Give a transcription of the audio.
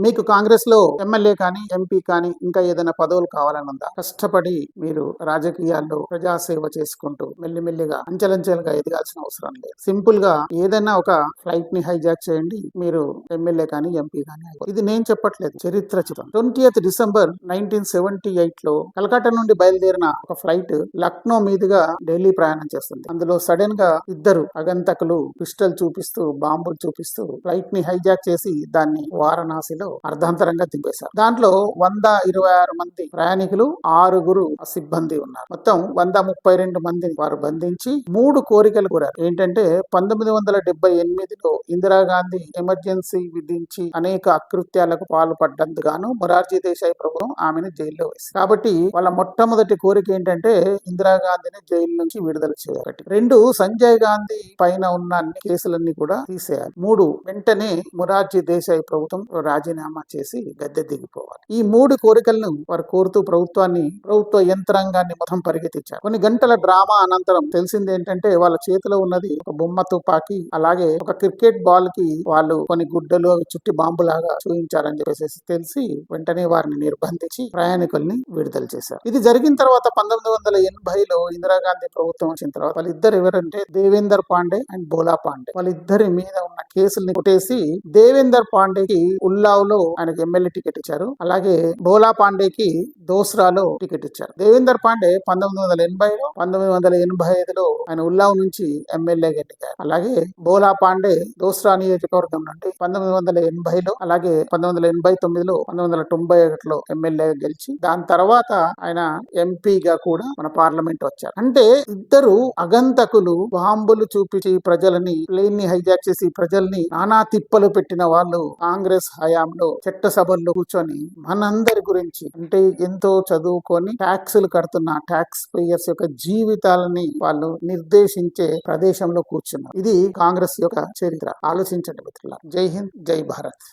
మీకు కాంగ్రెస్ లో ఎమ్మెల్యే కానీ ఎంపీ కానీ ఇంకా ఏదైనా పదవులు కావాలని ఉందా? కష్టపడి మీరు రాజకీయాల్లో ప్రజాసేవ చేసుకుంటూ మెల్లిమెల్లిగా అంచెలంచెలుగా ఎదగాల్సిన అవసరం లేదు. సింపుల్ గా ఏదైనా ఒక ఫ్లైట్ ని హైజాక్ చేయండి, మీరు ఎమ్మెల్యే కానీ ఎంపీ కానీ. ఇది నేను చెప్పట్లేదు, చరిత్ర చిత్రం. 20th December 1978 లో కలకత్తా నుండి బయలుదేరిన ఒక ఫ్లైట్ లక్నో మీదుగా ఢిల్లీ ప్రయాణం చేస్తుంది. అందులో సడన్ గా ఇద్దరు అగంతకులు పిస్టల్ చూపిస్తూ బాంబులు చూపిస్తూ ఫ్లైట్ ని హైజాక్ చేసి దాన్ని వారణాసిలో అర్ధాంతరంగా దింపేశారు. దాంట్లో 126 మంది ప్రయాణికులు, 6 సిబ్బంది ఉన్నారు. మొత్తం 132 మందిని వారు బంధించి 3 కోరికలు కోరారు. ఏంటంటే 1978లో ఇందిరాగాంధీ ఎమర్జెన్సీ విధించి అనేక అకృత్యాలకు పాల్పడ్డందుకు గాను మొరార్జీ దేశాయ్ ప్రభుత్వం ఆమెను జైల్లో వేసింది. కాబట్టి వాళ్ళ మొట్టమొదటి కోరిక ఏంటంటే ఇందిరాగాంధీని జైలు నుంచి విడుదల చేయాలి. 2, సంజయ్ గాంధీ పైన ఉన్న అన్ని కేసులన్నీ కూడా తీసేయాలి. 3, వెంటనే మొరార్జీ దేశాయ్ ప్రభుత్వం రాజీనామా చేసి గద్దె దిగిపోవాలి. ఈ 3 కోరికలను వారు కోరుతూ ప్రభుత్వ యంత్రాంగాన్ని మొత్తం పరిగెత్తించారు. కొన్ని గంటల డ్రామా అనంతరం తెలిసింది ఏంటంటే వాళ్ళ చేతిలో ఉన్నది ఒక బొమ్మ తుపాకీ, అలాగే ఒక క్రికెట్ బాల్ కి వాళ్ళు కొన్ని గుడ్డలు అవి చుట్టి బాంబులాగా చూపించారని చెప్పేసి తెలిసి వెంటనే వారిని నిర్బంధించి ప్రయాణికుల్ని విడుదల చేశారు. ఇది జరిగిన తర్వాత 1980లో ఇందిరాగాంధీ ప్రభుత్వం వచ్చిన తర్వాత వాళ్ళిద్దరు ఎవరంటే దేవేందర్ పాండే అండ్ బోలా పాండే, వాళ్ళిద్దరి మీద ఉన్న కేసుల్ని కొట్టేసి దేవేందర్ పాండేకి ఉల్లావ్ లో ఆయనకు ఎమ్మెల్యే టికెట్ ఇచ్చారు. అలాగే బోలా పాండేకి దోస్రాలో టికెట్ ఇచ్చారు. దేవేందర్ పాండే 1980లో 1985లో ఆయన ఉల్లావ్ నుంచి ఎమ్మెల్యేగా ఎన్నికారు. అలాగే బోలా పాండే దోస్రా నియోజకవర్గం నుండి 1980లో అలాగే 1989లో 1991లో ఎమ్మెల్యేగా గెలిచి దాని తర్వాత ఆయన ఎంపీగా కూడా మన పార్లమెంట్ వచ్చారు. అంటే ఇద్దరు అగంతకులు బాంబులు చూపించి ప్రజలని ప్లేన్ ని హైజాక్ చేసి ప్రజల్ని నానా తిప్పలు పెట్టిన వాళ్ళు కాంగ్రెస్ హయాంలో చట్టసభల్లో కూర్చొని మనందరి గురించి, అంటే ఎంతో చదువుకొని ట్యాక్సులు కడుతున్న ట్యాక్స్ పేయర్స్ యొక్క జీవితాలని వాళ్ళు నిర్దేశించే ప్రదేశంలో కూర్చున్నారు. ఇది కాంగ్రెస్ యొక్క చరిత్ర. ఆలోచించండి మిత్రులారా. జై హింద్, జై భారత్.